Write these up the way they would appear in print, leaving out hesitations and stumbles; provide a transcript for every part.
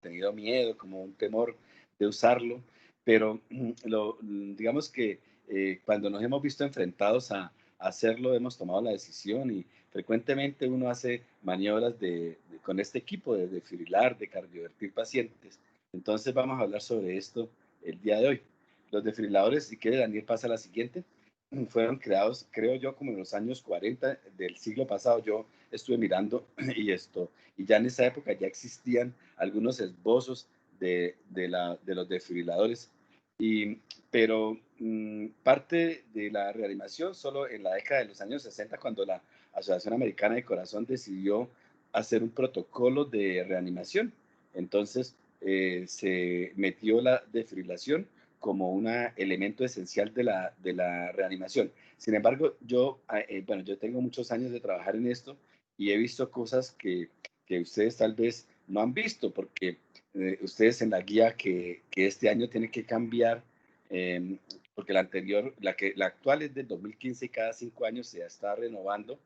tenido miedo, como un temor de usarlo, pero digamos que cuando nos hemos visto enfrentados a hacerlo, hemos tomado la decisión y frecuentemente uno hace maniobras con este equipo de desfibrilar, de cardiovertir pacientes. Entonces vamos a hablar sobre esto el día de hoy. Los desfibriladores, si quiere Daniel, pasa a la siguiente, fueron creados, creo yo, como en los años 40 del siglo pasado. Yo estuve mirando y ya en esa época ya existían algunos esbozos de los desfibriladores, y, pero parte de la reanimación solo en la década de los años 60, cuando la Asociación Americana de Corazón decidió hacer un protocolo de reanimación. Entonces se metió la desfibrilación como un elemento esencial de la reanimación. Sin embargo, yo tengo muchos años de trabajar en esto y he visto cosas que ustedes tal vez no han visto, porque ustedes en la guía que este año tienen que cambiar, porque la anterior, la actual es del 2015 y cada 5 años se está renovando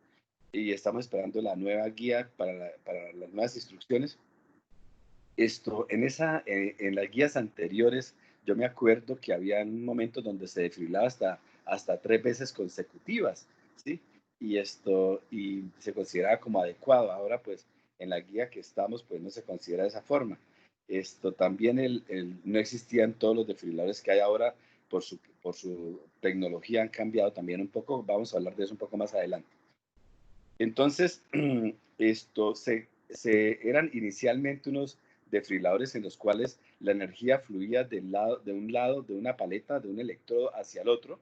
y estamos esperando la nueva guía para las nuevas instrucciones. En las guías anteriores, yo me acuerdo que había momentos donde se desfibrilaba hasta 3 veces consecutivas, ¿sí? Y se consideraba como adecuado. Ahora, pues, en la guía que estamos, pues, no se considera de esa forma. También no existían todos los desfibriladores que hay ahora, por su tecnología han cambiado también un poco. Vamos a hablar de eso un poco más adelante. Entonces, eran inicialmente unos desfibriladores en los cuales la energía fluía de un lado de una paleta, de un electrodo hacia el otro,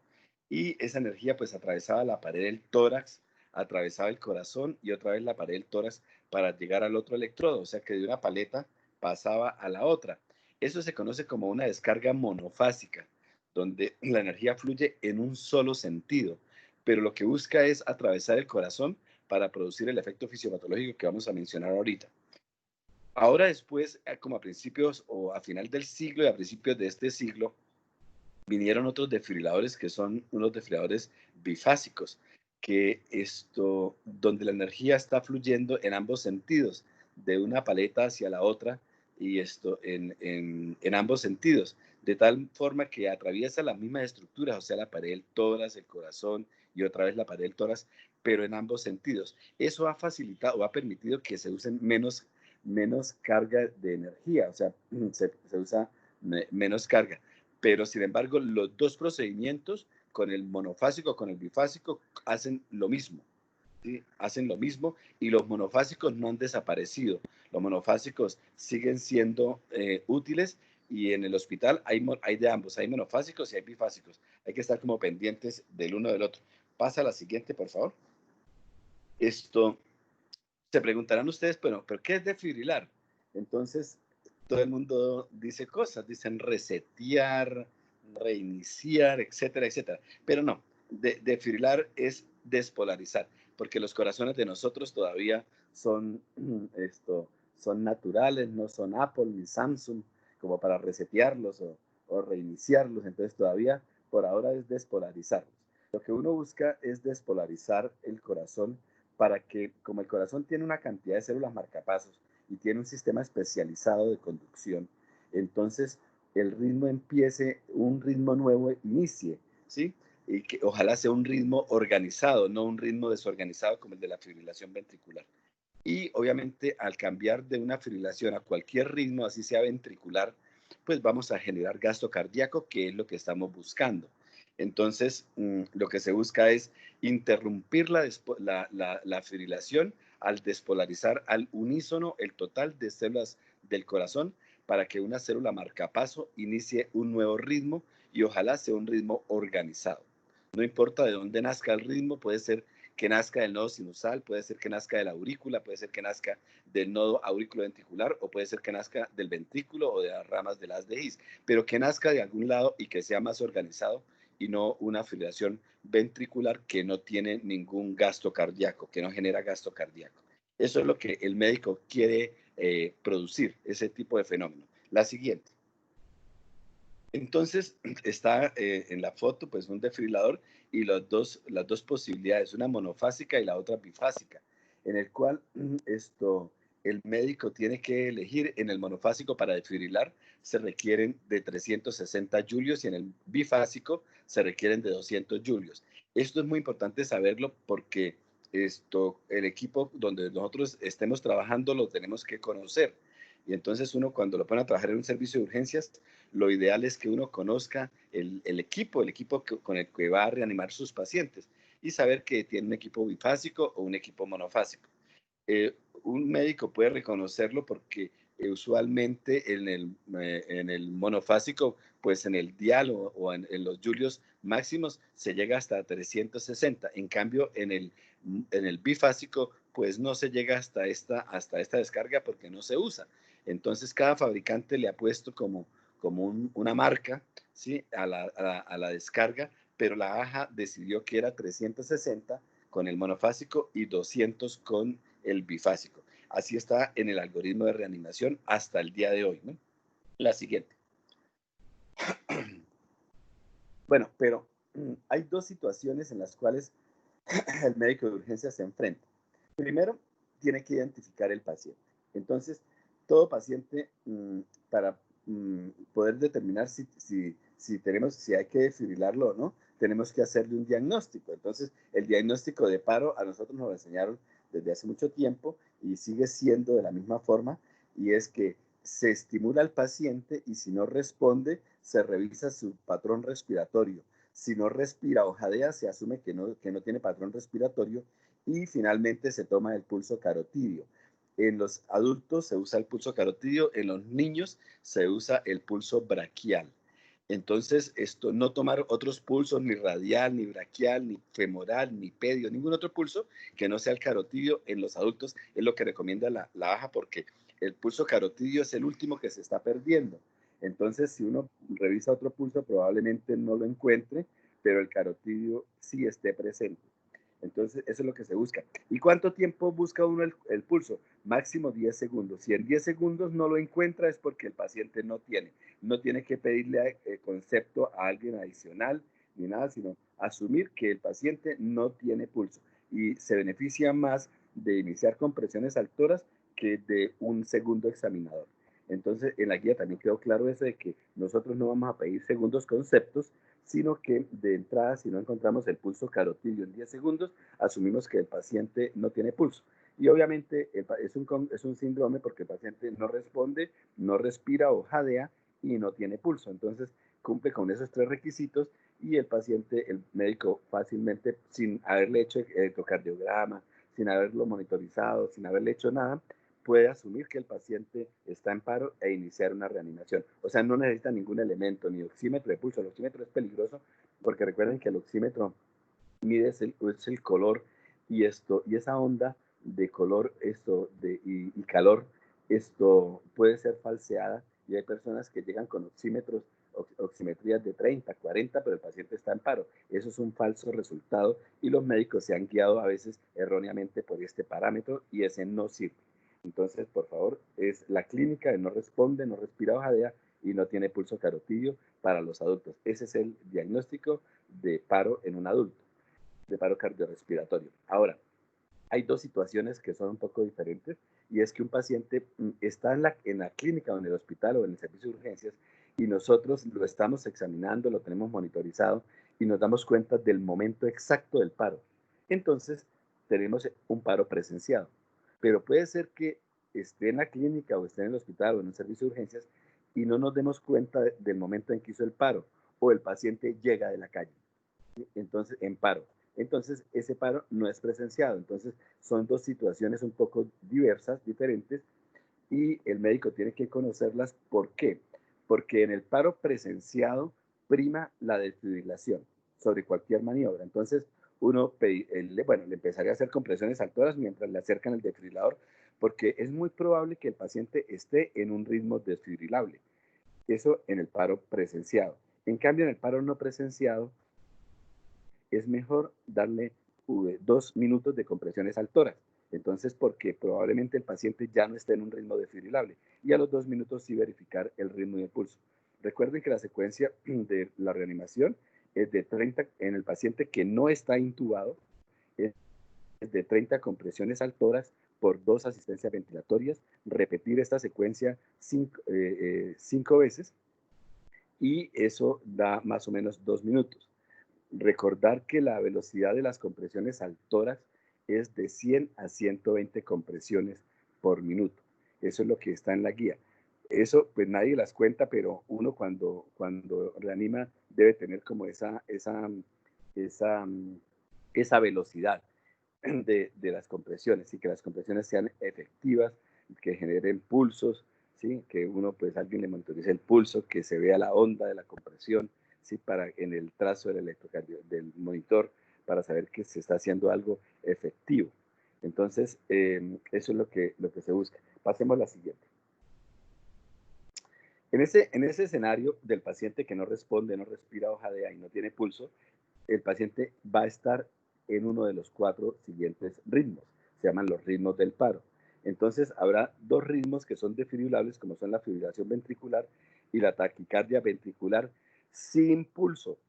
y esa energía pues atravesaba la pared del tórax, atravesaba el corazón y otra vez la pared del tórax para llegar al otro electrodo, o sea que de una paleta pasaba a la otra. Eso se conoce como una descarga monofásica, donde la energía fluye en un solo sentido, pero lo que busca es atravesar el corazón para producir el efecto fisiopatológico que vamos a mencionar ahorita. Ahora después, como a principios o a final del siglo y a principios de este siglo, vinieron otros desfibriladores que son unos desfibriladores bifásicos, donde la energía está fluyendo en ambos sentidos, de una paleta hacia la otra, y en ambos sentidos, de tal forma que atraviesa las mismas estructuras, o sea, la pared del tórax, el corazón y otra vez la pared del tórax, pero en ambos sentidos. Eso ha facilitado o ha permitido que se usen menos carga de energía, o sea, se usa menos carga. Pero, sin embargo, los dos procedimientos, con el monofásico, con el bifásico, hacen lo mismo. ¿Sí? Hacen lo mismo y los monofásicos no han desaparecido. Los monofásicos siguen siendo útiles, y en el hospital hay de ambos, hay monofásicos y hay bifásicos. Hay que estar como pendientes del uno del otro. Pasa a la siguiente, por favor. Se preguntarán ustedes, bueno, ¿pero qué es desfibrilar? Entonces, todo el mundo dice cosas, dicen resetear, reiniciar, etcétera, etcétera. Pero no, desfibrilar es despolarizar, porque los corazones de nosotros todavía son, son naturales, no son Apple ni Samsung, como para resetearlos o reiniciarlos. Entonces, todavía por ahora es despolarizarlos. Lo que uno busca es despolarizar el corazón para que, como el corazón tiene una cantidad de células marcapasos y tiene un sistema especializado de conducción, entonces el ritmo empiece, un ritmo nuevo inicie, ¿sí? Y que ojalá sea un ritmo organizado, no un ritmo desorganizado como el de la fibrilación ventricular. Y obviamente al cambiar de una fibrilación a cualquier ritmo, así sea ventricular, pues vamos a generar gasto cardíaco, que es lo que estamos buscando. Entonces, lo que se busca es interrumpir la fibrilación al despolarizar al unísono el total de células del corazón, para que una célula marcapaso inicie un nuevo ritmo y ojalá sea un ritmo organizado. No importa de dónde nazca el ritmo, puede ser que nazca del nodo sinusal, puede ser que nazca de la aurícula, puede ser que nazca del nodo auriculoventricular, o puede ser que nazca del ventrículo o de las ramas del haz de His, pero que nazca de algún lado y que sea más organizado, y no una fibrilación ventricular que no tiene ningún gasto cardíaco, que no genera gasto cardíaco. Eso es lo que el médico quiere producir, ese tipo de fenómeno. La siguiente. Entonces está en la foto pues un desfibrilador y las dos posibilidades, una monofásica y la otra bifásica, en el cual el médico tiene que elegir. En el monofásico para desfibrilar se requieren de 360 julios y en el bifásico se requieren de 200 julios. Esto es muy importante saberlo porque el equipo donde nosotros estemos trabajando lo tenemos que conocer. Y entonces uno cuando lo pone a trabajar en un servicio de urgencias, lo ideal es que uno conozca el equipo con el que va a reanimar sus pacientes y saber que tiene un equipo bifásico o un equipo monofásico. Un médico puede reconocerlo porque usualmente en el monofásico, pues en el dial o en los julios máximos se llega hasta 360. En cambio, en el bifásico, pues no se llega hasta esta descarga porque no se usa. Entonces, cada fabricante le ha puesto una marca, ¿sí? A la descarga, pero la AJA decidió que era 360 con el monofásico y 200 con el bifásico. Así está en el algoritmo de reanimación hasta el día de hoy, ¿no? La siguiente. Bueno, pero hay dos situaciones en las cuales el médico de urgencia se enfrenta. Primero, tiene que identificar el paciente. Entonces, todo paciente, para poder determinar si hay que desfibrilarlo o no, tenemos que hacerle un diagnóstico. Entonces, el diagnóstico de paro a nosotros nos lo enseñaron desde hace mucho tiempo y sigue siendo de la misma forma, y es que se estimula al paciente y si no responde, se revisa su patrón respiratorio. Si no respira o jadea, se asume que no tiene patrón respiratorio y finalmente se toma el pulso carotidio. En los adultos se usa el pulso carotidio, en los niños se usa el pulso braquial. Entonces, no tomar otros pulsos, ni radial, ni braquial, ni femoral, ni pedio, ningún otro pulso que no sea el carotidio en los adultos es lo que recomienda la AJA, porque el pulso carotidio es el último que se está perdiendo. Entonces, si uno revisa otro pulso, probablemente no lo encuentre, pero el carotidio sí esté presente. Entonces, eso es lo que se busca. ¿Y cuánto tiempo busca uno el pulso? Máximo 10 segundos. Si en 10 segundos no lo encuentra es porque el paciente no tiene que pedirle concepto a alguien adicional ni nada, sino asumir que el paciente no tiene pulso y se beneficia más de iniciar con presiones altoras que de un segundo examinador. Entonces, en la guía también quedó claro eso de que nosotros no vamos a pedir segundos conceptos, sino que de entrada, si no encontramos el pulso carotidio en 10 segundos, asumimos que el paciente no tiene pulso. Y obviamente es un síndrome porque el paciente no responde, no respira o jadea y no tiene pulso. Entonces, cumple con esos tres requisitos y el paciente, el médico fácilmente, sin haberle hecho electrocardiograma, sin haberlo monitorizado, sin haberle hecho nada, puede asumir que el paciente está en paro e iniciar una reanimación. O sea, no necesita ningún elemento, ni oxímetro de pulso. El oxímetro es peligroso porque recuerden que el oxímetro mide el color y esa onda de color y calor, esto puede ser falseada y hay personas que llegan con oximetrías de 30, 40, pero el paciente está en paro. Eso es un falso resultado y los médicos se han guiado a veces erróneamente por este parámetro y ese no sirve. Entonces, por favor, es la clínica de no responde, no respira o jadea y no tiene pulso carotidio para los adultos. Ese es el diagnóstico de paro en un adulto, de paro cardiorrespiratorio. Ahora, hay dos situaciones que son un poco diferentes y es que un paciente está en la clínica o en el hospital o en el servicio de urgencias y nosotros lo estamos examinando, lo tenemos monitorizado y nos damos cuenta del momento exacto del paro. Entonces, tenemos un paro presenciado. Pero puede ser que esté en la clínica o esté en el hospital o en un servicio de urgencias y no nos demos cuenta del momento en que hizo el paro o el paciente llega de la calle. Entonces, en paro. Entonces, ese paro no es presenciado. Entonces, son dos situaciones un poco diversas, diferentes, y el médico tiene que conocerlas. ¿Por qué? Porque en el paro presenciado prima la desfibrilación sobre cualquier maniobra. Entonces, le empezaría a hacer compresiones altoras mientras le acercan el desfibrilador, porque es muy probable que el paciente esté en un ritmo desfibrilable. Eso en el paro presenciado. En cambio, en el paro no presenciado, es mejor darle 2 minutos de compresiones altoras. Entonces, porque probablemente el paciente ya no esté en un ritmo desfibrilable y a los 2 minutos sí verificar el ritmo y el pulso. Recuerden que la secuencia de la reanimación es de 30 en el paciente que no está intubado, es de 30 compresiones altoras por 2 asistencias ventilatorias, repetir esta secuencia 5 veces y eso da más o menos 2 minutos. Recordar que la velocidad de las compresiones al tórax es de 100 a 120 compresiones por minuto. Eso es lo que está en la guía. Eso pues nadie las cuenta, pero uno cuando reanima debe tener como esa velocidad de las compresiones y que las compresiones sean efectivas, que generen pulsos, ¿sí? Que uno, pues alguien le monitorice el pulso, que se vea la onda de la compresión, ¿sí? Para en el trazo del electrocardio, del monitor, para saber que se está haciendo algo efectivo. Entonces, eso es lo que se busca. Pasemos a la siguiente. En ese escenario del paciente que no responde, no respira o jadea y no tiene pulso, el paciente va a estar en uno de los 4 siguientes ritmos. Se llaman los ritmos del paro. Entonces, habrá 2 ritmos que son defibrilables, como son la fibrilación ventricular y la taquicardia ventricular sin pulso.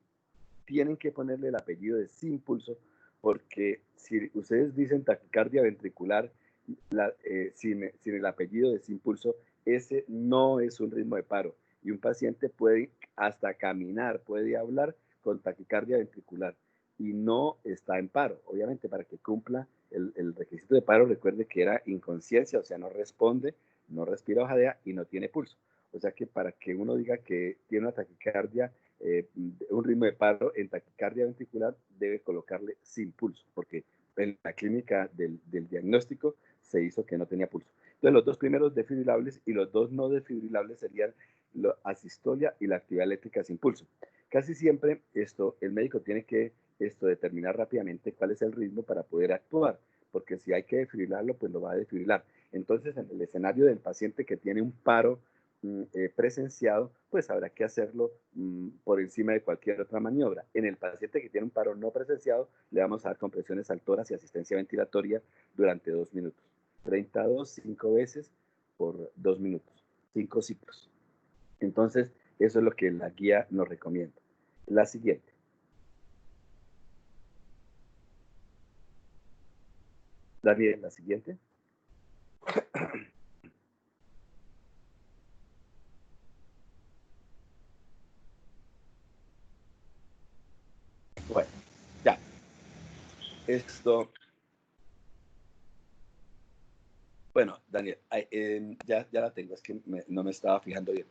Tienen que ponerle el apellido de sin pulso, porque si ustedes dicen taquicardia ventricular sin el apellido de sin pulso, ese no es un ritmo de paro. Y un paciente puede hasta caminar, puede hablar con taquicardia ventricular y no está en paro. Obviamente, para que cumpla el requisito de paro, recuerde que era inconsciencia, o sea, no responde, no respira o jadea y no tiene pulso. O sea que para que uno diga que tiene una taquicardia, un ritmo de paro en taquicardia ventricular, debe colocarle sin pulso, porque en la clínica del diagnóstico se hizo que no tenía pulso. Entonces, los 2 primeros defibrilables y los 2 no defibrilables serían la asistolia y la actividad eléctrica sin pulso. Casi siempre el médico tiene que determinar rápidamente cuál es el ritmo para poder actuar, porque si hay que defibrilarlo, pues lo va a defibrilar. Entonces, en el escenario del paciente que tiene un paro presenciado, pues habrá que hacerlo por encima de cualquier otra maniobra. En el paciente que tiene un paro no presenciado, le vamos a dar compresiones al tórax y asistencia ventilatoria durante 2 minutos. 32, 5 veces por 2 minutos, 5 ciclos. Entonces, eso es lo que la guía nos recomienda. La siguiente. Daniel, la siguiente. Bueno, ya. Esto. Bueno, Daniel, ya la tengo, es que no me estaba fijando bien.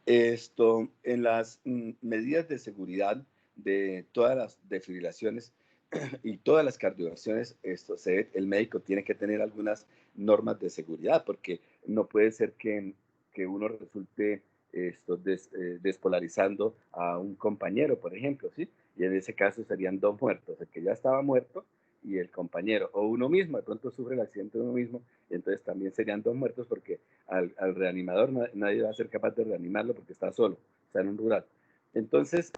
En las medidas de seguridad de todas las defibrilaciones y todas las cardioversiones, el médico tiene que tener algunas normas de seguridad, porque no puede ser que uno resulte despolarizando a un compañero, por ejemplo, ¿sí? Y en ese caso serían 2 muertos, el que ya estaba muerto y el compañero, o uno mismo, de pronto sufre el accidente uno mismo, y entonces también serían 2 muertos porque al reanimador nadie va a ser capaz de reanimarlo porque está solo, está en un rural. Entonces,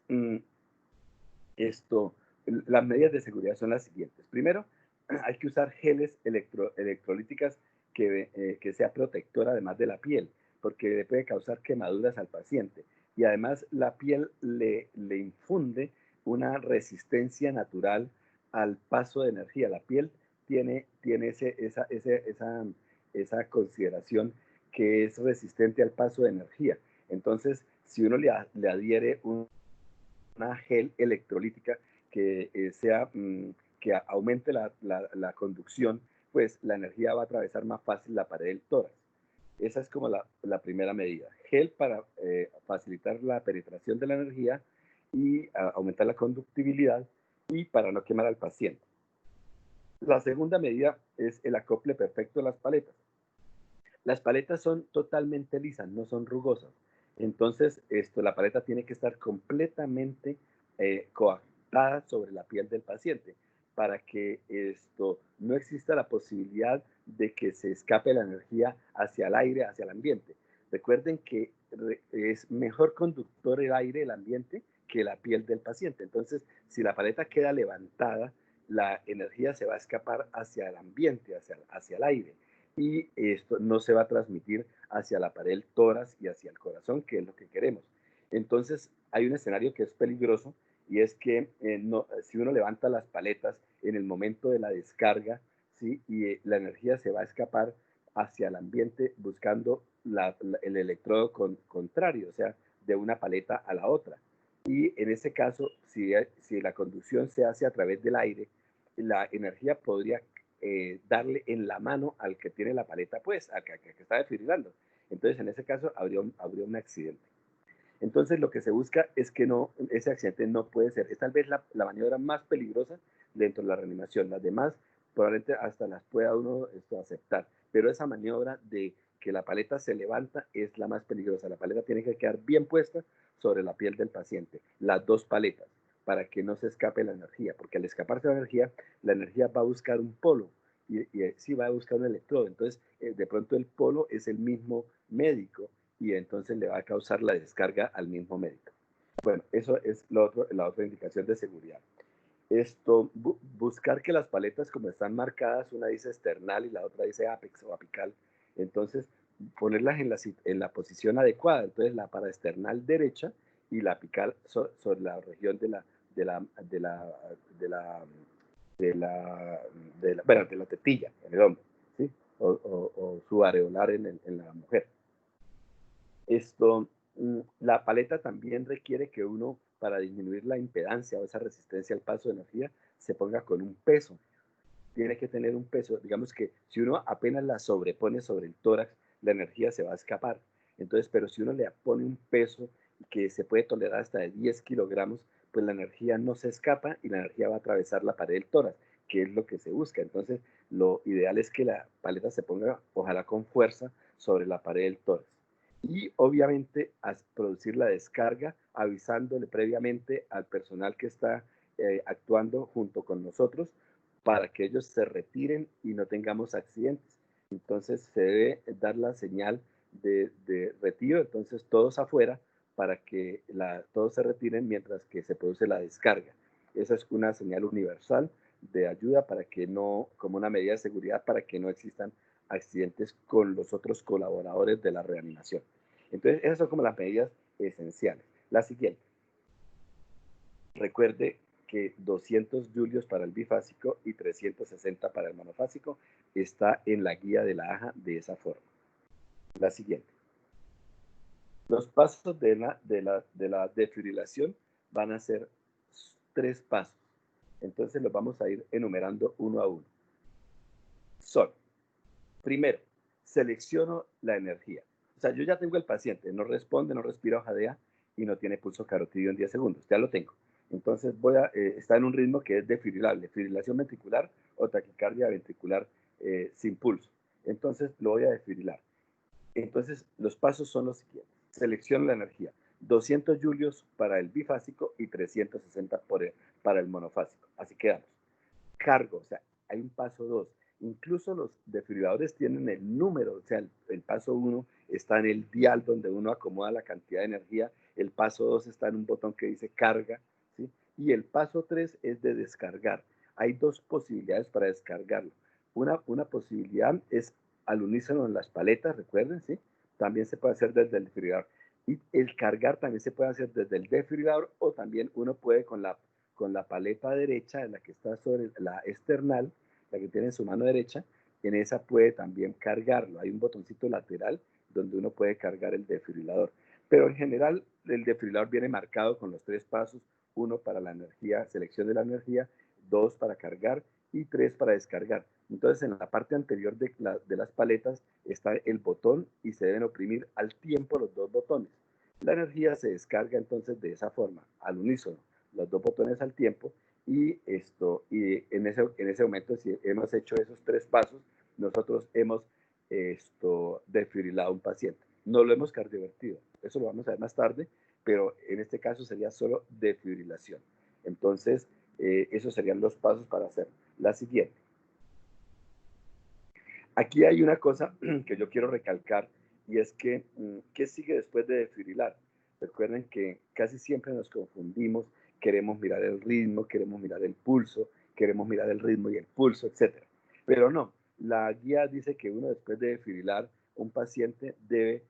las medidas de seguridad son las siguientes. Primero, hay que usar geles electrolíticas que sea protectora además de la piel, porque le puede causar quemaduras al paciente. Y además la piel le infunde una resistencia natural al paso de energía. La piel tiene esa consideración que es resistente al paso de energía. Entonces, si uno le adhiere una gel electrolítica que que aumente la conducción, pues la energía va a atravesar más fácil la pared del tórax. Esa es como la primera medida. Gel para facilitar la penetración de la energía y aumentar la conductibilidad y para no quemar al paciente. La segunda medida es el acople perfecto de las paletas. Las paletas son totalmente lisas, no son rugosas. Entonces, la paleta tiene que estar completamente coactada sobre la piel del paciente para que no exista la posibilidad de que se escape la energía hacia el aire, hacia el ambiente. Recuerden que es mejor conductor el aire, el ambiente, que la piel del paciente. Entonces, si la paleta queda levantada, la energía se va a escapar hacia el ambiente, hacia el aire y esto no se va a transmitir hacia la pared del tórax y hacia el corazón, que es lo que queremos. Entonces, hay un escenario que es peligroso y es que si uno levanta las paletas en el momento de la descarga, ¿sí? Y la energía se va a escapar hacia el ambiente buscando el electrodo contrario, o sea, de una paleta a la otra. Y en ese caso, si la conducción se hace a través del aire, la energía podría darle en la mano al que tiene la paleta, pues, al que está desfibrilando. Entonces, en ese caso, habría un accidente. Entonces, lo que se busca es que no, ese accidente no puede ser. Es tal vez la maniobra más peligrosa dentro de la reanimación. Las demás probablemente hasta las pueda uno aceptar. Pero esa maniobra de que la paleta se levanta es la más peligrosa. La paleta tiene que quedar bien puesta sobre la piel del paciente. Las dos paletas, para que no se escape la energía. Porque al escaparse la energía va a buscar un polo. Y sí va a buscar un electrodo. Entonces, de pronto el polo es el mismo médico y entonces le va a causar la descarga al mismo médico. Bueno, eso es la otra indicación de seguridad. Buscar que las paletas, como están marcadas, una dice external y la otra dice apex o apical, entonces ponerlas en la posición adecuada. Entonces la paraesternal derecha y la apical sobre la región de la, de la, de la, de la tetilla, en el hombre, ¿sí? O subareolar en la mujer. La paleta también requiere que uno, para disminuir la impedancia o esa resistencia al paso de energía, se ponga con un peso. Tiene que tener un peso. Digamos que si uno apenas la sobrepone sobre el tórax, la energía se va a escapar. Entonces, pero si uno le pone un peso que se puede tolerar hasta de 10 kilogramos, pues la energía no se escapa y la energía va a atravesar la pared del tórax, que es lo que se busca. Entonces, lo ideal es que la paleta se ponga, ojalá con fuerza, sobre la pared del tórax y obviamente a producir la descarga avisándole previamente al personal que está actuando junto con nosotros para que ellos se retiren y no tengamos accidentes. Entonces se debe dar la señal de retiro, entonces todos afuera para que todos se retiren mientras que se produce la descarga. Esa es una señal universal de ayuda para que no, como una medida de seguridad para que no existan accidentes con los otros colaboradores de la reanimación. Entonces, esas son como las medidas esenciales. La siguiente, recuerde que 200 julios para el bifásico y 360 para el monofásico está en la guía de la AJA de esa forma. La siguiente, los pasos de la defibrilación van a ser 3 pasos. Entonces los vamos a ir enumerando uno a uno. Son, primero, selecciono la energía. O sea, yo ya tengo el paciente, no responde, no respira o jadea y no tiene pulso carotidio en 10 segundos. Ya lo tengo. Entonces está en un ritmo que es defibrilable, fibrilación ventricular o taquicardia ventricular sin pulso. Entonces lo voy a desfibrilar. Entonces los pasos son los siguientes. Selecciono la energía. 200 julios para el bifásico y 360 para el monofásico. Así quedamos. Cargo, o sea, hay un paso 2. Incluso los desfibriladores tienen el número, o sea, el paso 1 está en el dial donde uno acomoda la cantidad de energía, el paso 2 está en un botón que dice carga, ¿sí? Y el paso 3 es de descargar. Hay dos posibilidades para descargarlo. Una posibilidad es al unísono en las paletas, recuerden, ¿sí? También se puede hacer desde el desfibrilador. Y el cargar también se puede hacer desde el desfibrilador o también uno puede con la paleta derecha, en la que está sobre la external, la que tiene en su mano derecha, en esa puede también cargarlo. Hay un botoncito lateral donde uno puede cargar el desfibrilador. Pero en general el desfibrilador viene marcado con los 3 pasos, 1 para la energía, selección de la energía, 2 para cargar y 3 para descargar. Entonces en la parte anterior de las paletas está el botón y se deben oprimir al tiempo los 2 botones. La energía se descarga entonces de esa forma, al unísono, los 2 botones al tiempo y en ese momento, si hemos hecho esos 3 pasos, nosotros hemos desfibrilado a un paciente. No lo hemos cardiovertido, eso lo vamos a ver más tarde, pero en este caso sería solo desfibrilación. Entonces, esos serían los pasos para hacer. La siguiente. Aquí hay una cosa que yo quiero recalcar y es que, ¿qué sigue después de desfibrilar? Recuerden que casi siempre nos confundimos, queremos mirar el ritmo, queremos mirar el pulso, queremos mirar el ritmo y el pulso, etc. Pero no, la guía dice que uno después de desfibrilar, un paciente debe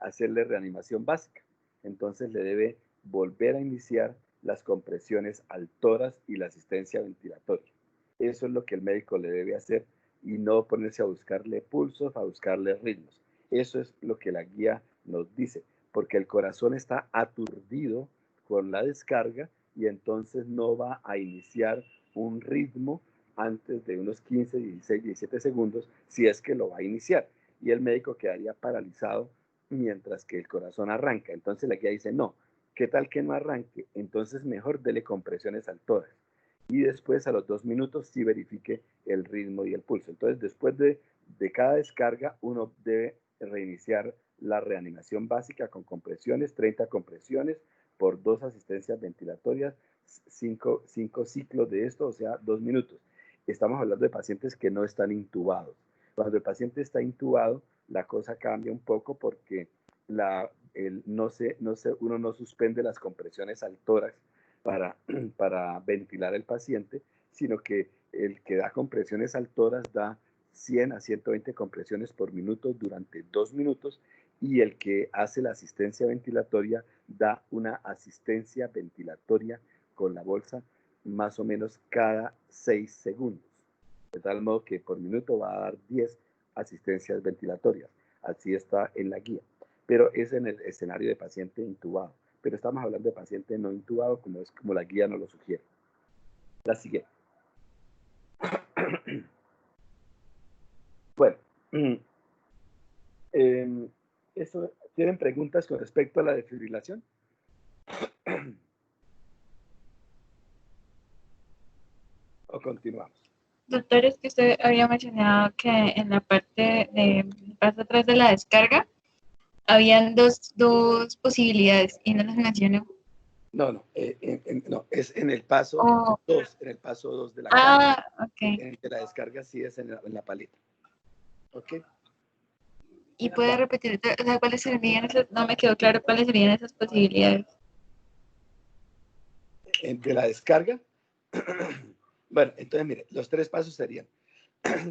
hacerle reanimación básica. Entonces le debe volver a iniciar las compresiones al tórax y la asistencia ventilatoria. Eso es lo que el médico le debe hacer y no ponerse a buscarle pulsos, a buscarle ritmos. Eso es lo que la guía nos dice, porque el corazón está aturdido con la descarga y entonces no va a iniciar un ritmo antes de unos 15, 16, 17 segundos, si es que lo va a iniciar. Y el médico quedaría paralizado mientras que el corazón arranca. Entonces la guía dice, no, ¿qué tal que no arranque? Entonces mejor dele compresiones al tórax. Y después a los 2 minutos sí verifique el ritmo y el pulso. Entonces después de cada descarga uno debe reiniciar la reanimación básica con compresiones, 30 compresiones por 2 asistencias ventilatorias, 5 ciclos de esto, o sea, 2 minutos. Estamos hablando de pacientes que no están intubados. Cuando el paciente está intubado, la cosa cambia un poco porque uno no suspende las compresiones al tórax para ventilar al paciente, sino que el que da compresiones al tórax da 100 a 120 compresiones por minuto durante 2 minutos y el que hace la asistencia ventilatoria da una asistencia ventilatoria con la bolsa más o menos cada 6 segundos. De tal modo que por minuto va a dar 10 asistencias ventilatorias. Así está en la guía. Pero es en el escenario de paciente intubado. Pero estamos hablando de paciente no intubado, como la guía nos lo sugiere. La siguiente. Bueno, ¿tienen preguntas con respecto a la desfibrilación? ¿O continuamos? Doctor, es que usted había mencionado que en la parte de paso atrás de la descarga habían dos posibilidades y no las mencionó. No, no, es en el paso 2, en el paso 2 de la carga. Ok. En la descarga sí es en la paleta. ¿Ok? ¿Y puede repetir, o sea, cuáles serían esas? No me quedó claro cuáles serían esas posibilidades. De la descarga. Bueno, entonces mire, los 3 pasos serían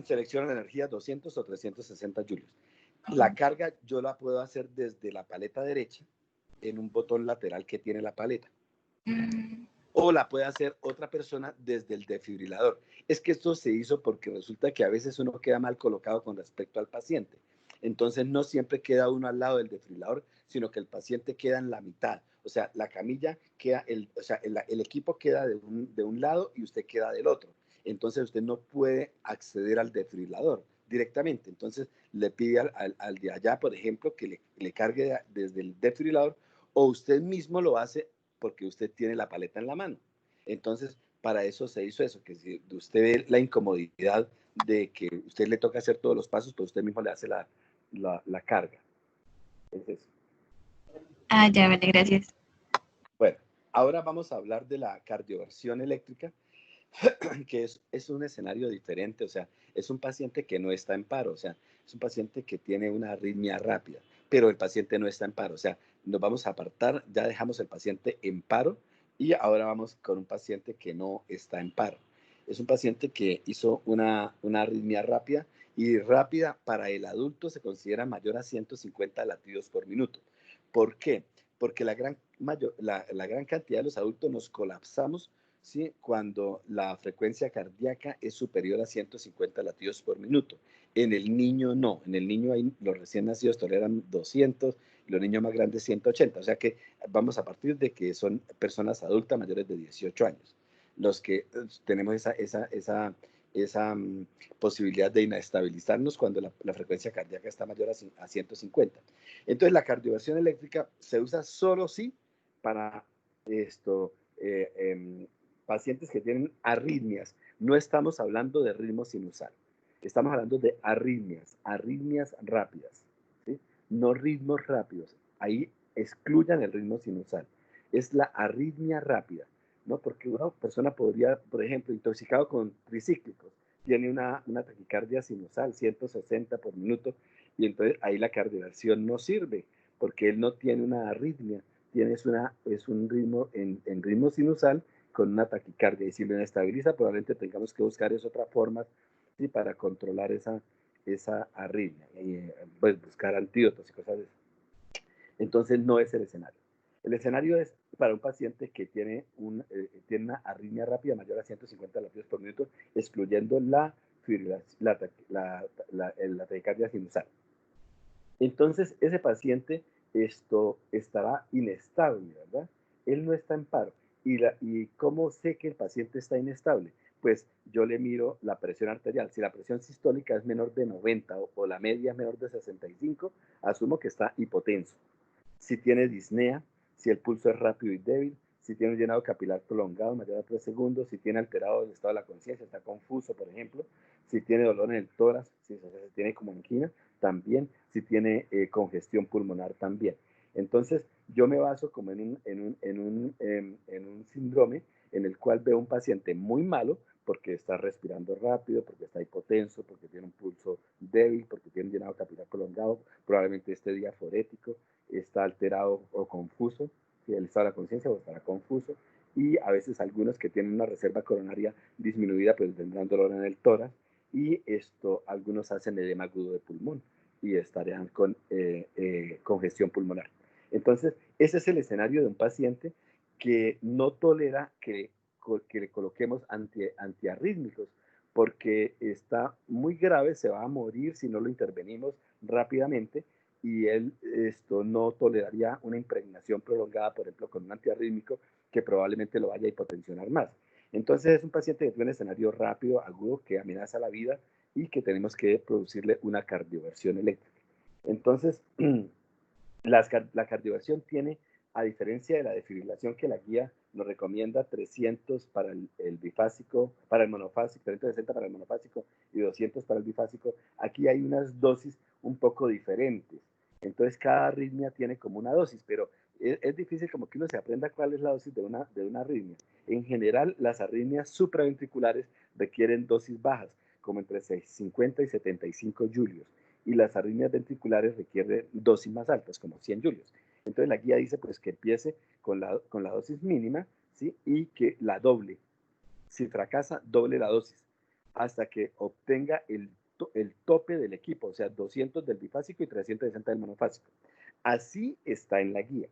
selecciona la energía 200 o 360 julios. La carga yo la puedo hacer desde la paleta derecha en un botón lateral que tiene la paleta. O la puede hacer otra persona desde el desfibrilador. Es que esto se hizo porque resulta que a veces uno queda mal colocado con respecto al paciente. Entonces no siempre queda uno al lado del desfibrilador, sino que el paciente queda en la mitad. O sea, la camilla queda, el equipo queda de un lado y usted queda del otro. Entonces usted no puede acceder al desfibrilador directamente. Entonces le pide al de allá, por ejemplo, que le cargue desde el desfibrilador, o usted mismo lo hace porque usted tiene la paleta en la mano. Entonces, para eso se hizo eso, que si usted ve la incomodidad de que usted le toca hacer todos los pasos, pues usted mismo le hace la carga. Es eso. Ya, vale, gracias. Bueno, ahora vamos a hablar de la cardioversión eléctrica, que es un escenario diferente, o sea, es un paciente que no está en paro, o sea, es un paciente que tiene una arritmia rápida, pero el paciente no está en paro, o sea, nos vamos a apartar, ya dejamos el paciente en paro y ahora vamos con un paciente que no está en paro. Es un paciente que hizo una arritmia rápida y rápida para el adulto se considera mayor a 150 latidos por minuto. ¿Por qué? Porque la gran cantidad de los adultos nos colapsamos, ¿sí?, cuando la frecuencia cardíaca es superior a 150 latidos por minuto. En el niño no, en el niño los recién nacidos toleran 200 y los niños más grandes 180, o sea que vamos a partir de que son personas adultas mayores de 18 años, los que tenemos esa posibilidad de inestabilizarnos cuando la frecuencia cardíaca está mayor a 150. Entonces la cardioversión eléctrica se usa solo sí para pacientes que tienen arritmias. No estamos hablando de ritmo sinusal. Estamos hablando de arritmias rápidas, ¿sí? No ritmos rápidos. Ahí excluyan el ritmo sinusal. Es la arritmia rápida, ¿no? Porque una persona podría, por ejemplo, intoxicado con tricíclicos, tiene una taquicardia sinusal, 160 por minuto, y entonces ahí la cardioversión no sirve, porque él no tiene una arritmia, es un ritmo en ritmo sinusal con una taquicardia. Y si lo inestabiliza, probablemente tengamos que buscar otra forma, ¿sí?, para controlar esa arritmia. Y pues buscar antídotos y cosas así. Entonces no es el escenario. El escenario es para un paciente que tiene una arritmia rápida mayor a 150 latidos por minuto, excluyendo la la taquicardia sinusal. Entonces, ese paciente estará inestable, ¿verdad? Él no está en paro. ¿Y cómo sé que el paciente está inestable? Pues yo le miro la presión arterial. Si la presión sistólica es menor de 90 o la media es menor de 65, asumo que está hipotenso. Si tiene disnea, si el pulso es rápido y débil, si tiene un llenado capilar prolongado mayor a 3 segundos, si tiene alterado el estado de la conciencia, está confuso, por ejemplo, si tiene dolor en el tórax, si tiene como angina, también, si tiene congestión pulmonar, también. Entonces, yo me baso como en un síndrome en el cual veo un paciente muy malo porque está respirando rápido, porque está hipotenso, porque tiene un pulso débil, porque tiene un llenado capilar prolongado, probablemente esté diaforético, está alterado o confuso, si el estado de la conciencia o estará confuso, y a veces algunos que tienen una reserva coronaria disminuida, pues tendrán dolor en el tórax, y algunos hacen edema agudo de pulmón y estarían con congestión pulmonar. Entonces, ese es el escenario de un paciente que no tolera que le coloquemos antiarrítmicos, porque está muy grave, se va a morir si no lo intervenimos rápidamente, y él no toleraría una impregnación prolongada, por ejemplo, con un antiarrítmico que probablemente lo vaya a hipotensionar más. Entonces es un paciente que tiene un escenario rápido, agudo, que amenaza la vida y que tenemos que producirle una cardioversión eléctrica. Entonces, la cardioversión tiene, a diferencia de la desfibrilación que la guía nos recomienda, 300 para el bifásico, para el monofásico, 360 para el monofásico y 200 para el bifásico, aquí hay unas dosis un poco diferentes. Entonces cada arritmia tiene como una dosis, pero es difícil como que uno se aprenda cuál es la dosis de una arritmia. En general, las arritmias supraventriculares requieren dosis bajas, como entre 50 y 75 julios, y las arritmias ventriculares requieren dosis más altas, como 100 julios. Entonces la guía dice pues que empiece con la dosis mínima, ¿sí? Y que la doble. Si fracasa, doble la dosis hasta que obtenga el tope del equipo, o sea, 200 del bifásico y 360 del monofásico. Así está en la guía.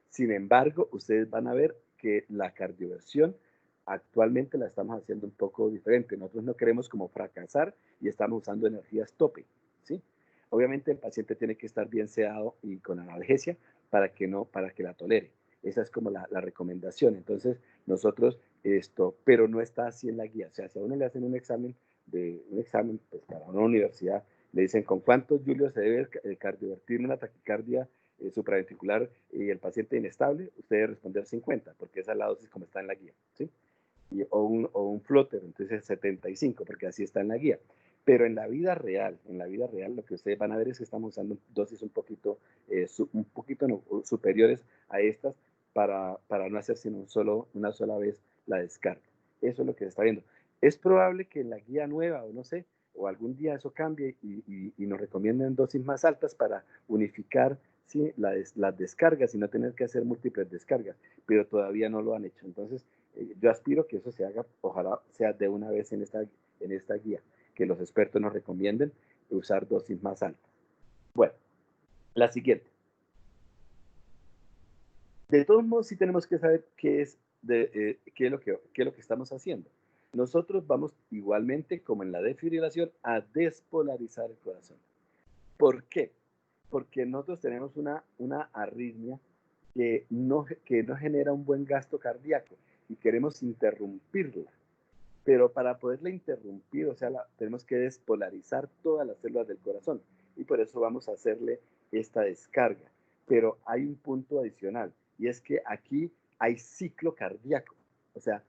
Sin embargo, ustedes van a ver que la cardioversión actualmente la estamos haciendo un poco diferente. Nosotros no queremos como fracasar y estamos usando energías tope, ¿sí? Obviamente el paciente tiene que estar bien sedado y con analgesia para que la tolere. Esa es como la recomendación. Entonces, nosotros pero no está así en la guía. O sea, si a uno le hacen un examen pues para una universidad, le dicen con cuántos julios se debe cardiovertir una taquicardia supraventricular y el paciente inestable, usted debe responder 50, porque esa es la dosis como está en la guía, ¿sí? O un floater, entonces 75, porque así está en la guía. Pero en la vida real, lo que ustedes van a ver es que estamos usando dosis un poquito no, superiores a estas para no hacer sino una sola vez la descarga. Eso es lo que se está viendo. Es probable que en la guía nueva, o no sé, o algún día eso cambie y nos recomienden dosis más altas para unificar, ¿sí?, las descargas y no tener que hacer múltiples descargas, pero todavía no lo han hecho. Entonces, yo aspiro que eso se haga, ojalá sea de una vez en esta guía, que los expertos nos recomienden usar dosis más altas. Bueno, la siguiente. De todos modos, sí tenemos que saber qué es lo que estamos haciendo. Nosotros vamos igualmente, como en la desfibrilación, a despolarizar el corazón. ¿Por qué? Porque nosotros tenemos una arritmia que no genera un buen gasto cardíaco y queremos interrumpirla. Pero para poderla interrumpir, o sea, tenemos que despolarizar todas las células del corazón y por eso vamos a hacerle esta descarga. Pero hay un punto adicional y es que aquí hay ciclo cardíaco. O sea,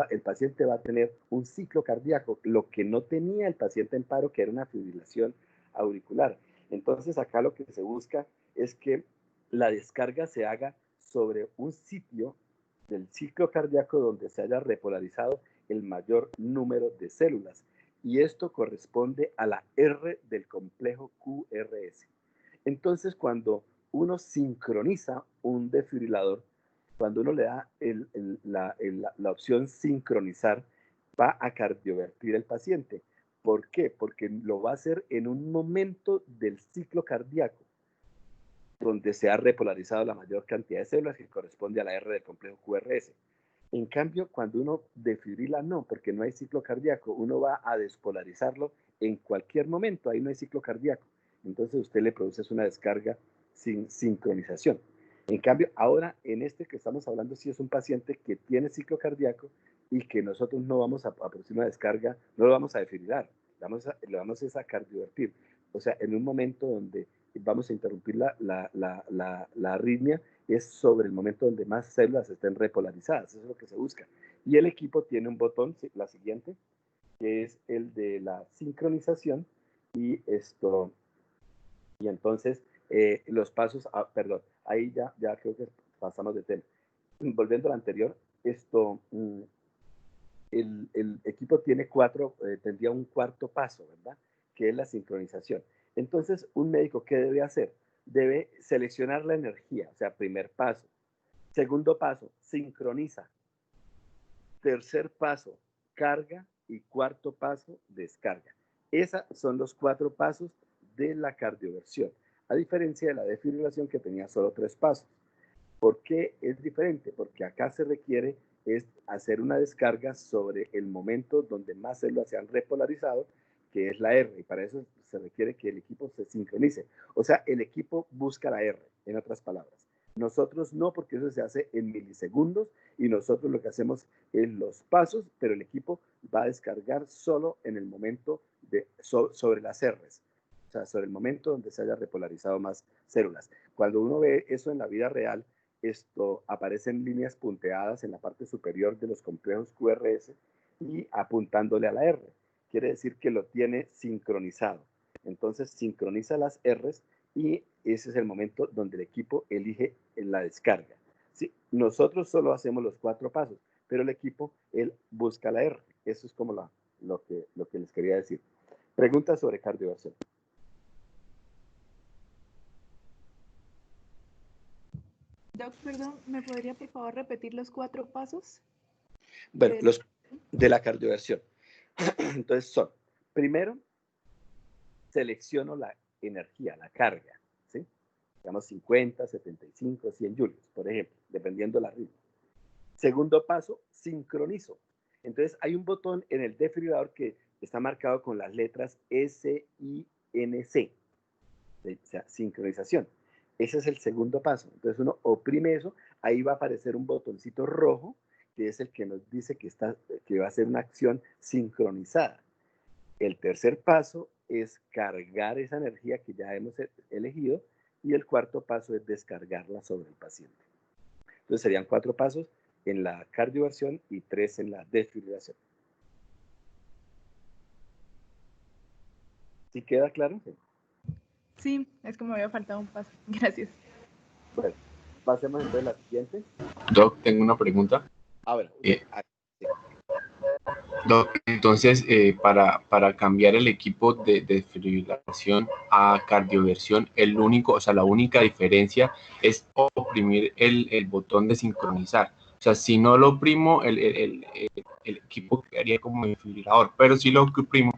el paciente va a tener un ciclo cardíaco, lo que no tenía el paciente en paro, que era una fibrilación auricular. Entonces acá lo que se busca es que la descarga se haga sobre un sitio del ciclo cardíaco donde se haya repolarizado el mayor número de células. Y esto corresponde a la R del complejo QRS. Entonces, cuando uno sincroniza un desfibrilador, cuando uno le da la opción sincronizar, va a cardiovertir el paciente. ¿Por qué? Porque lo va a hacer en un momento del ciclo cardíaco donde se ha repolarizado la mayor cantidad de células que corresponde a la R del complejo QRS. En cambio, cuando uno defibrila, no, porque no hay ciclo cardíaco, uno va a despolarizarlo en cualquier momento, ahí no hay ciclo cardíaco. Entonces usted le produce una descarga sin sincronización. En cambio, ahora en este que estamos hablando, sí es un paciente que tiene ciclo cardíaco y que nosotros no vamos a producir una descarga, no lo vamos a defibrilar, le vamos a cardiovertir. O sea, en un momento donde vamos a interrumpir la arritmia, es sobre el momento donde más células estén repolarizadas, eso es lo que se busca. Y el equipo tiene un botón, la siguiente, que es el de la sincronización, y esto, y entonces los pasos, perdón, ahí ya creo que pasamos de tema. Volviendo al anterior, esto, el equipo tiene tendría un cuarto paso, ¿verdad? Que es la sincronización. Entonces, un médico, ¿qué debe hacer? Debe seleccionar la energía, o sea, primer paso. Segundo paso, sincroniza. Tercer paso, carga. Y cuarto paso, descarga. Esos son los 4 pasos de la cardioversión, a diferencia de la defibrilación que tenía solo 3 pasos. ¿Por qué es diferente? Porque acá se requiere es hacer una descarga sobre el momento donde más células se han repolarizado, que es la R, y para eso se requiere que el equipo se sincronice. O sea, el equipo busca la R, en otras palabras. Nosotros no, porque eso se hace en milisegundos y nosotros lo que hacemos es los pasos, pero el equipo va a descargar solo en el momento sobre las R's, o sea, sobre el momento donde se haya repolarizado más células. Cuando uno ve eso en la vida real, esto aparecen líneas punteadas en la parte superior de los complejos QRS y apuntándole a la R. Quiere decir que lo tiene sincronizado. Entonces sincroniza las R's y ese es el momento donde el equipo elige la descarga. ¿Sí? Nosotros solo hacemos los 4 pasos, pero el equipo, él busca la R. Eso es como lo que les quería decir. Preguntas sobre cardioversión. Doc, perdón, ¿me podría por favor repetir los 4 pasos? Bueno, los de la cardioversión. Entonces son, primero, selecciono la energía, la carga, ¿sí? Digamos 50, 75, 100 julios, por ejemplo, dependiendo de la ritmo. Segundo paso, sincronizo. Entonces hay un botón en el desfibrilador que está marcado con las letras SINC, o sea, sincronización. Ese es el segundo paso. Entonces uno oprime eso, ahí va a aparecer un botoncito rojo, que es el que nos dice que va a ser una acción sincronizada. El tercer paso es cargar esa energía que ya hemos elegido y el cuarto paso es descargarla sobre el paciente. Entonces serían 4 pasos en la cardioversión y 3 en la desfibrilación. ¿Sí queda claro? Sí, es que me había faltado un paso. Gracias. Bueno, pasemos entonces a la siguiente. Doc, tengo una pregunta. Ahora, Doc, entonces, para cambiar el equipo de desfibrilación a cardioversión, la única diferencia es oprimir el botón de sincronizar. O sea, si no lo oprimo, el equipo quedaría como desfibrilador, pero si lo oprimo,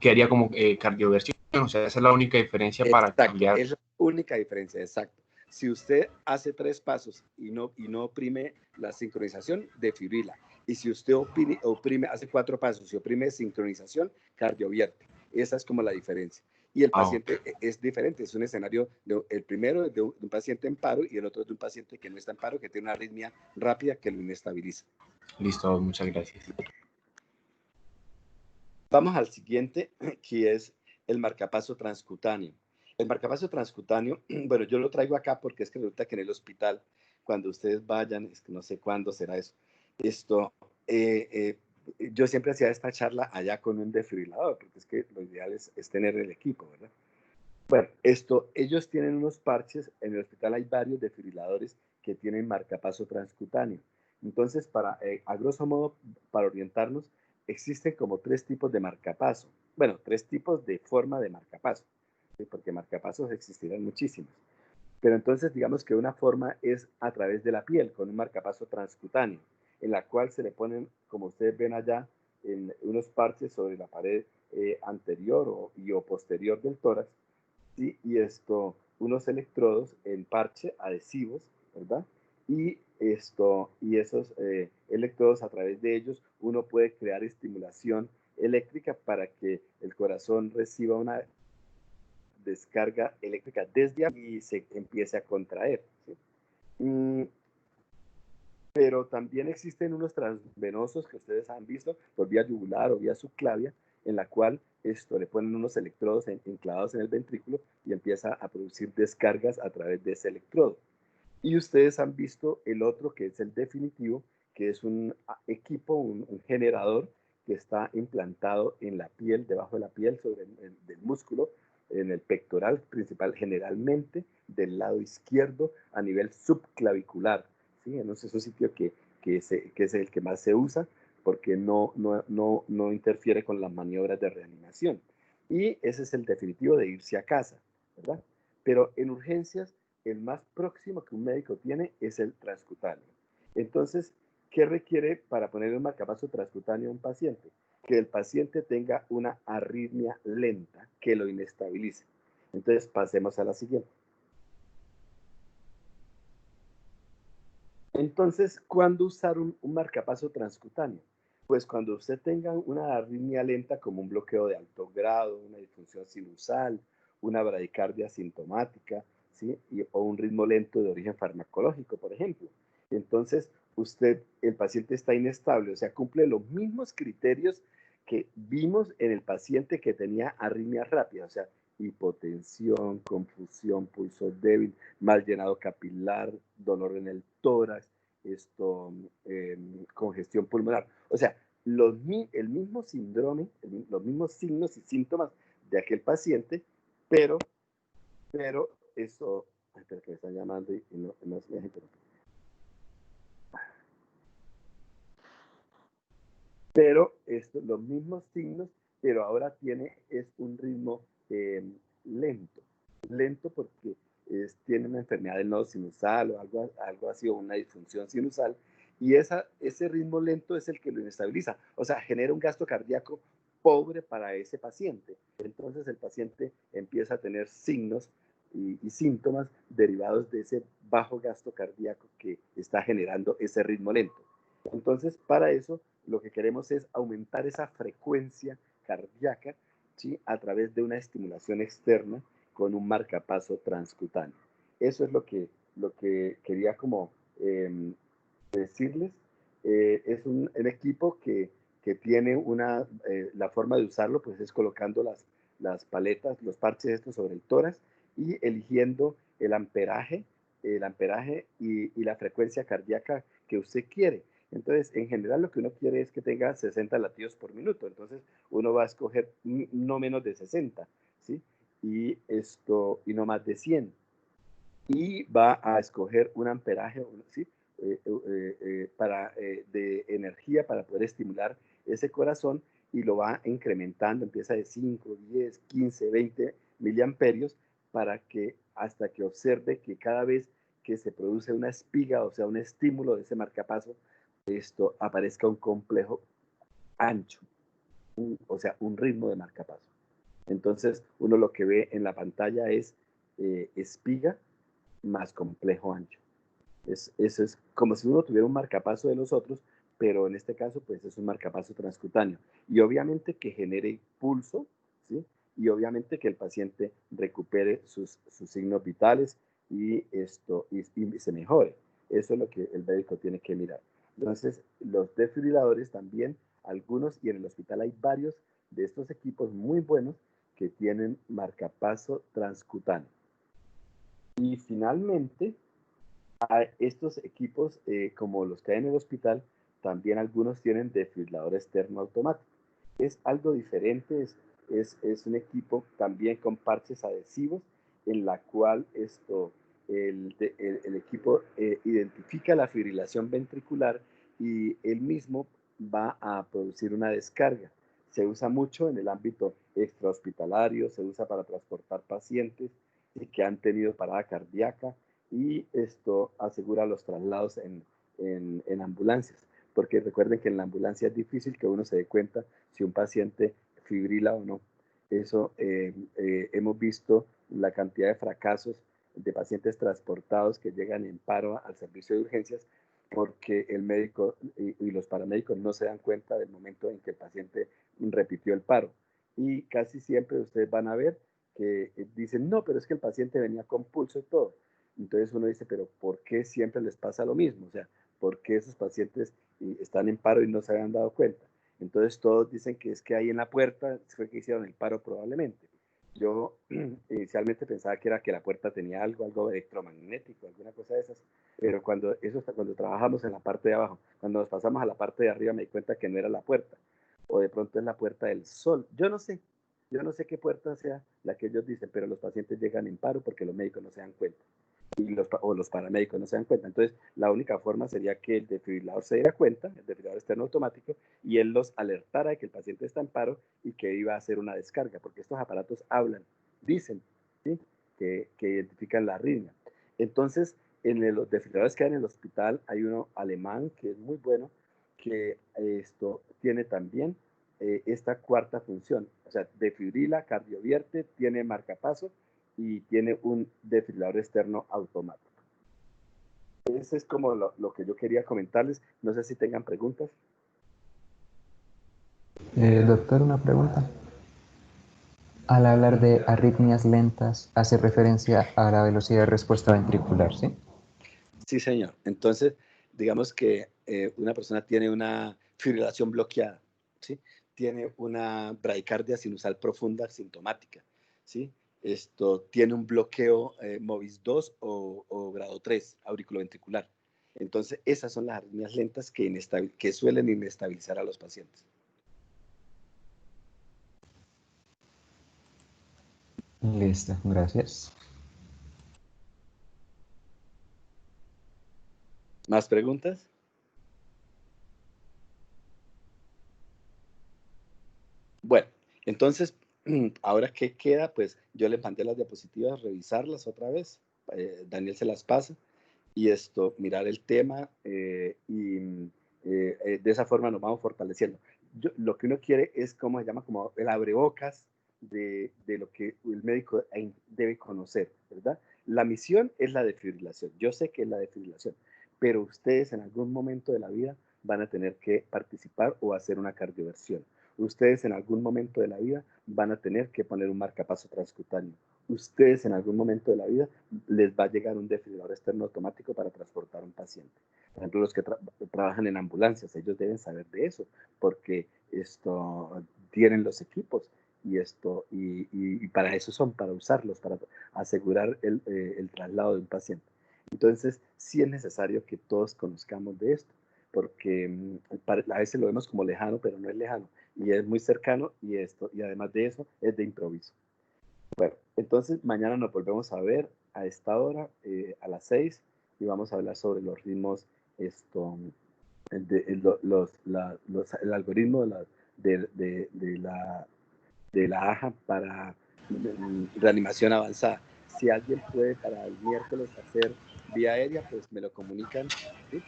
quedaría como cardioversión. O sea, esa es la única diferencia para cambiar. Es la única diferencia, exacto. Si usted hace 3 pasos y no oprime la sincronización, defibrila. Y si usted oprime, hace 4 pasos y oprime sincronización, cardiovierte. Esa es como la diferencia. Y el paciente es diferente, es un escenario, el primero de un paciente en paro y el otro de un paciente que no está en paro, que tiene una arritmia rápida que lo inestabiliza. Listo, muchas gracias. Vamos al siguiente, que es el marcapaso transcutáneo. El marcapaso transcutáneo, bueno, yo lo traigo acá porque es que resulta que en el hospital, cuando ustedes vayan, es que no sé cuándo será eso, yo siempre hacía esta charla allá con un desfibrilador, porque es que lo ideal es tener el equipo, ¿verdad? Bueno, ellos tienen unos parches, en el hospital hay varios desfibriladores que tienen marcapaso transcutáneo. Entonces, a grosso modo, para orientarnos, existen como 3 tipos de marcapaso. Bueno, 3 tipos de forma de marcapaso, ¿sí? Porque marcapasos existirán muchísimos. Pero entonces, digamos que una forma es a través de la piel, con un marcapaso transcutáneo, en la cual se le ponen, como ustedes ven allá, unos parches sobre la pared anterior o posterior del tórax, ¿sí? Y unos electrodos en parche adhesivos, ¿verdad? Y y esos electrodos, a través de ellos, uno puede crear estimulación eléctrica para que el corazón reciba una descarga eléctrica desde ahí y se empiece a contraer, ¿sí? Pero también existen unos transvenosos que ustedes han visto por vía yugular o vía subclavia, en la cual le ponen unos electrodos enclavados en el ventrículo y empieza a producir descargas a través de ese electrodo. Y ustedes han visto el otro, que es el definitivo, que es un equipo, un generador que está implantado en la piel, debajo de la piel, sobre del músculo, en el pectoral principal, generalmente del lado izquierdo a nivel subclavicular, ¿sí? Entonces es un sitio que es el que más se usa porque no interfiere con las maniobras de reanimación. Y ese es el definitivo de irse a casa, ¿verdad? Pero en urgencias, el más próximo que un médico tiene es el transcutáneo. Entonces, ¿qué requiere para poner un marcapaso transcutáneo a un paciente? Que el paciente tenga una arritmia lenta que lo inestabilice. Entonces, pasemos a la siguiente. Entonces, ¿cuándo usar un marcapaso transcutáneo? Pues cuando usted tenga una arritmia lenta como un bloqueo de alto grado, una disfunción sinusal, una bradicardia sintomática, ¿sí? O un ritmo lento de origen farmacológico, por ejemplo. Entonces, el paciente está inestable, o sea, cumple los mismos criterios que vimos en el paciente que tenía arritmia rápida, o sea, hipotensión, confusión, pulso débil, mal llenado capilar, dolor en el tórax, congestión pulmonar. O sea, el mismo síndrome, los mismos signos y síntomas de aquel paciente, pero eso, espera que me están llamando y no se me deja interrumpir. Pero los mismos signos, pero ahora es un ritmo lento porque tiene una enfermedad del nodo sinusal o algo así, o una disfunción sinusal, y ese ritmo lento es el que lo inestabiliza, o sea, genera un gasto cardíaco pobre para ese paciente. Entonces el paciente empieza a tener signos y síntomas derivados de ese bajo gasto cardíaco que está generando ese ritmo lento. Entonces, para eso, lo que queremos es aumentar esa frecuencia cardíaca, ¿sí? A través de una estimulación externa con un marcapaso transcutáneo. Eso es lo que quería como decirles. Es un equipo que tiene la forma de usarlo, pues es colocando las paletas, los parches estos sobre el tórax y eligiendo el amperaje y la frecuencia cardíaca que usted quiere. Entonces, en general, lo que uno quiere es que tenga 60 latidos por minuto. Entonces, uno va a escoger no menos de 60, ¿sí? Y no más de 100. Y va a escoger un amperaje, ¿sí? De energía para poder estimular ese corazón, y lo va incrementando, empieza de 5, 10, 15, 20 miliamperios hasta que observe que cada vez que se produce una espiga, o sea, un estímulo de ese marcapaso, aparezca un complejo ancho, o sea, un ritmo de marcapaso. Entonces, uno lo que ve en la pantalla es espiga más complejo ancho. Eso es como si uno tuviera un marcapaso de los otros, pero en este caso, pues es un marcapaso transcutáneo. Y obviamente que genere pulso, ¿sí? Y obviamente que el paciente recupere sus signos vitales y se mejore. Eso es lo que el médico tiene que mirar. Entonces, los desfibriladores también, algunos, y en el hospital hay varios de estos equipos muy buenos que tienen marcapaso transcutáneo. Y finalmente, estos equipos, como los que hay en el hospital, también algunos tienen desfibrilador externo automático. Es algo diferente, es un equipo también con parches adhesivos, en la cual el equipo identifica la fibrilación ventricular y él mismo va a producir una descarga. Se usa mucho en el ámbito extrahospitalario, se usa para transportar pacientes que han tenido parada cardíaca, y esto asegura los traslados en ambulancias, porque recuerden que en la ambulancia es difícil que uno se dé cuenta si un paciente fibrila o no. Eso hemos visto la cantidad de fracasos de pacientes transportados que llegan en paro al servicio de urgencias porque el médico y los paramédicos no se dan cuenta del momento en que el paciente repitió el paro. Y casi siempre ustedes van a ver que dicen, no, pero es que el paciente venía con pulso y todo. Entonces uno dice, pero ¿por qué siempre les pasa lo mismo? O sea, ¿por qué esos pacientes están en paro y no se habían dado cuenta? Entonces todos dicen que es que ahí en la puerta fue que hicieron el paro probablemente. Yo inicialmente pensaba que era que la puerta tenía algo electromagnético, alguna cosa de esas, pero cuando trabajamos en la parte de abajo, cuando nos pasamos a la parte de arriba me di cuenta que no era la puerta, o de pronto es la puerta del sol. Yo no sé qué puerta sea la que ellos dicen, pero los pacientes llegan en paro porque los médicos no se dan cuenta o los paramédicos no se dan cuenta. Entonces, la única forma sería que el desfibrilador se diera cuenta, el desfibrilador externo automático, y él los alertara de que el paciente está en paro y que iba a hacer una descarga, porque estos aparatos hablan, dicen, ¿sí? que identifican la arritmia. Entonces, los desfibriladores que hay en el hospital, hay uno alemán que es muy bueno, que esto tiene también esta cuarta función, o sea, desfibrila, cardiovierte, tiene marcapaso y tiene un desfibrilador externo automático. Ese es como lo que yo quería comentarles. No sé si tengan preguntas. Doctor, una pregunta. Al hablar de arritmias lentas, hace referencia a la velocidad de respuesta ventricular, ¿sí? Sí, señor. Entonces, digamos que una persona tiene una fibrilación bloqueada, ¿sí? Tiene una bradicardia sinusal profunda sintomática, ¿sí? Esto tiene un bloqueo MOVIS 2 o grado 3 auriculoventricular. Entonces, esas son las arritmias lentas que suelen inestabilizar a los pacientes. Listo, gracias. ¿Más preguntas? Bueno, entonces, ahora ¿qué queda? Pues yo les mandé las diapositivas, revisarlas otra vez. Daniel se las pasa y mirar el tema y de esa forma nos vamos fortaleciendo. Lo que uno quiere es, ¿cómo se llama? Como el abrebocas de lo que el médico debe conocer, ¿verdad? La misión es la desfibrilación. Yo sé que es la desfibrilación, pero ustedes en algún momento de la vida van a tener que participar o hacer una cardioversión. Ustedes en algún momento de la vida van a tener que poner un marcapaso transcutáneo. Ustedes en algún momento de la vida les va a llegar un desfibrilador externo automático para transportar a un paciente. Por ejemplo, los que trabajan en ambulancias, ellos deben saber de eso, porque tienen los equipos y para eso son, para usarlos, para asegurar el traslado de un paciente. Entonces, sí es necesario que todos conozcamos de esto, porque a veces lo vemos como lejano, pero no es lejano, y es muy cercano, y además de eso, es de improviso. Bueno, entonces mañana nos volvemos a ver a esta hora, a las 6, y vamos a hablar sobre los ritmos, el algoritmo de la AJA para reanimación avanzada. Si alguien puede para el miércoles hacer vía aérea, pues me lo comunican, ¿sí?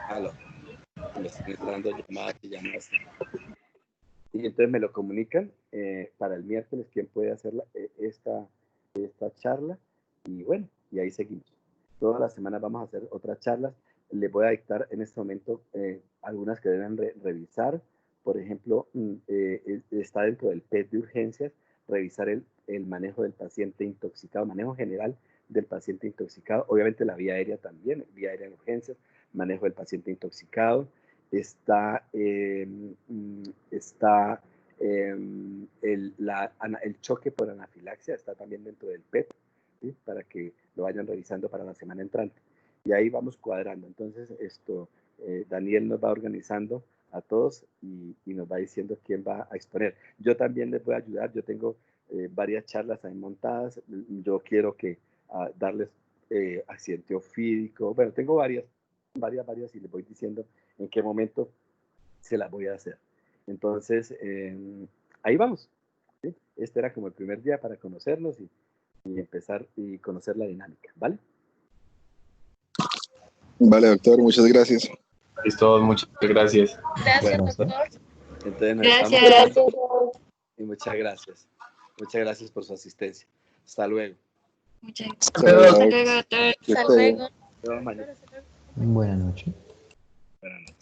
Aló, me están entrando llamadas y llamadas. Y entonces me lo comunican para el miércoles quién puede hacer esta charla. Y bueno, y ahí seguimos. Todas las semanas vamos a hacer otras charlas. Les voy a dictar en este momento algunas que deben revisar. Por ejemplo, está dentro del PET de urgencias, revisar el manejo del paciente intoxicado, manejo general del paciente intoxicado. Obviamente la vía aérea también, vía aérea en urgencias, manejo del paciente intoxicado. Está el choque por anafilaxia, está también dentro del PET, ¿sí? Para que lo vayan revisando para la semana entrante. Y ahí vamos cuadrando. Entonces, Daniel nos va organizando a todos y nos va diciendo quién va a exponer. Yo también les voy a ayudar. Yo tengo varias charlas ahí montadas. Yo quiero darles accidente ofídico. Bueno, tengo varias y les voy diciendo en qué momento se las voy a hacer. Entonces, ahí vamos, ¿sí? Este era como el primer día para conocernos y empezar y conocer la dinámica, ¿vale? Vale, doctor, muchas gracias. Listo, muchas gracias. Gracias, Bueno, doctor. Entonces, Gracias. y muchas gracias. Muchas gracias por su asistencia. Hasta luego. Muchas Hasta gracias. luego. Hasta luego a todos. Que Hasta esté bien. luego. Nos vemos mañana. Buenas noches. Buenas noches.